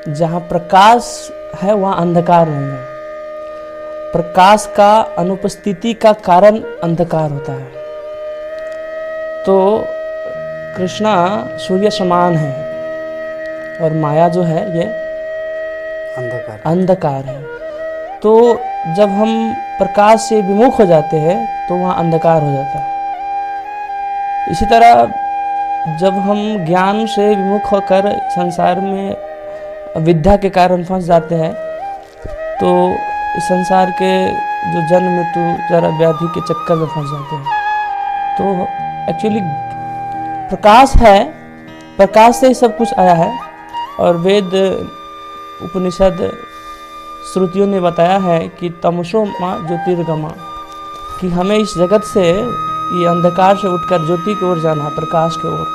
जहाँ प्रकाश है वहाँ अंधकार नहीं है। प्रकाश का अनुपस्थिति का कारण अंधकार होता है। तो कृष्णा सूर्य समान है और माया जो है ये अंधकार है। तो जब हम प्रकाश से विमुख हो जाते हैं तो वहाँ अंधकार हो जाता है। इसी तरह जब हम ज्ञान से विमुख होकर संसार में विद्या के कारण फंस जाते हैं तो इस संसार के जो जन्म मृत्यु जरा व्याधि के चक्कर में फंस जाते हैं। तो एक्चुअली प्रकाश है, प्रकाश से ही सब कुछ आया है। और वेद उपनिषद श्रुतियों ने बताया है कि तमसो माँ ज्योतिर्गमा, कि हमें इस जगत से, ये अंधकार से उठकर ज्योति की ओर जाना है, प्रकाश की ओर।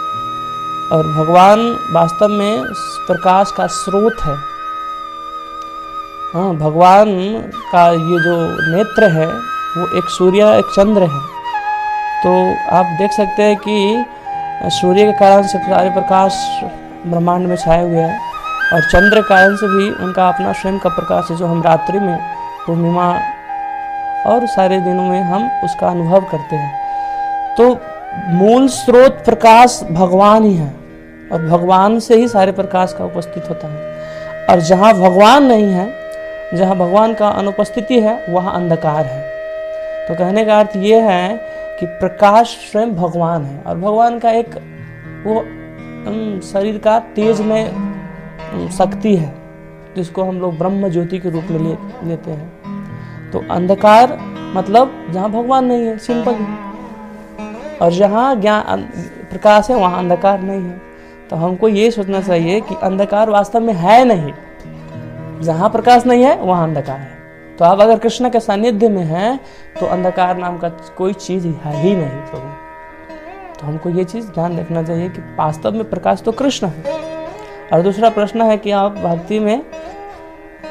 और भगवान वास्तव में प्रकाश का स्रोत है। हाँ, भगवान का ये जो नेत्र है वो एक सूर्य एक चंद्र है। तो आप देख सकते हैं कि सूर्य के कारण से सारे प्रकाश ब्रह्मांड में छाए हुए हैं और चंद्र के कारण से भी उनका अपना स्वयं का प्रकाश है, जो हम रात्रि में, पूर्णिमा और सारे दिनों में हम उसका अनुभव करते हैं। तो मूल स्रोत प्रकाश भगवान ही है और भगवान से ही सारे प्रकाश का उपस्थित होता है। और जहाँ भगवान नहीं है, जहाँ भगवान का अनुपस्थिति है, वहाँ अंधकार है। तो कहने का अर्थ ये है कि प्रकाश स्वयं भगवान है और भगवान का एक वो शरीर का तेज में शक्ति है जिसको हम लोग ब्रह्म ज्योति के रूप में लेते हैं। तो अंधकार मतलब जहाँ भगवान नहीं है, सिंपल। और जहाँ ज्ञान प्रकाश है वहाँ अंधकार नहीं है। तो हमको ये सोचना चाहिए कि अंधकार वास्तव में है नहीं। जहाँ प्रकाश नहीं है वहाँ अंधकार है। तो आप अगर कृष्ण के सानिध्य में हैं तो अंधकार नाम का कोई चीज है ही नहीं प्रभु। तो हमको ये चीज ध्यान रखना चाहिए कि वास्तव में प्रकाश तो कृष्ण है। और दूसरा प्रश्न है कि आप भक्ति में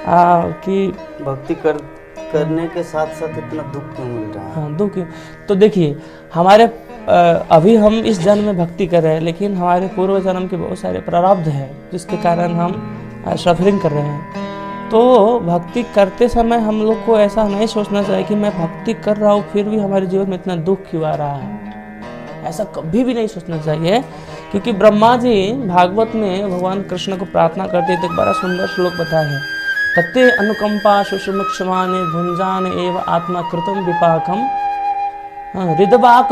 कि भक्ति करने के साथ साथ इतना दुख क्यों मिल रहा है? हाँ, दुख क्यों? तो देखिए, हमारे अभी हम इस जन्म में भक्ति कर रहे हैं, लेकिन हमारे पूर्व जन्म के बहुत सारे प्रारब्ध है जिसके कारण हम सफरिंग कर रहे हैं। तो भक्ति करते समय हम लोग को ऐसा नहीं सोचना चाहिए कि मैं भक्ति कर रहा हूँ फिर भी हमारे जीवन में इतना दुख क्यों आ रहा है। ऐसा कभी भी नहीं सोचना चाहिए, क्योंकि ब्रह्मा जी भागवत में भगवान कृष्ण को प्रार्थना करते थे। बड़ा सुंदर श्लोक बताया है, तत्ते अनुकंपा सुषुमुक्षमाने भुंजान एव आत्मा कृतम विपाकम हृदवाक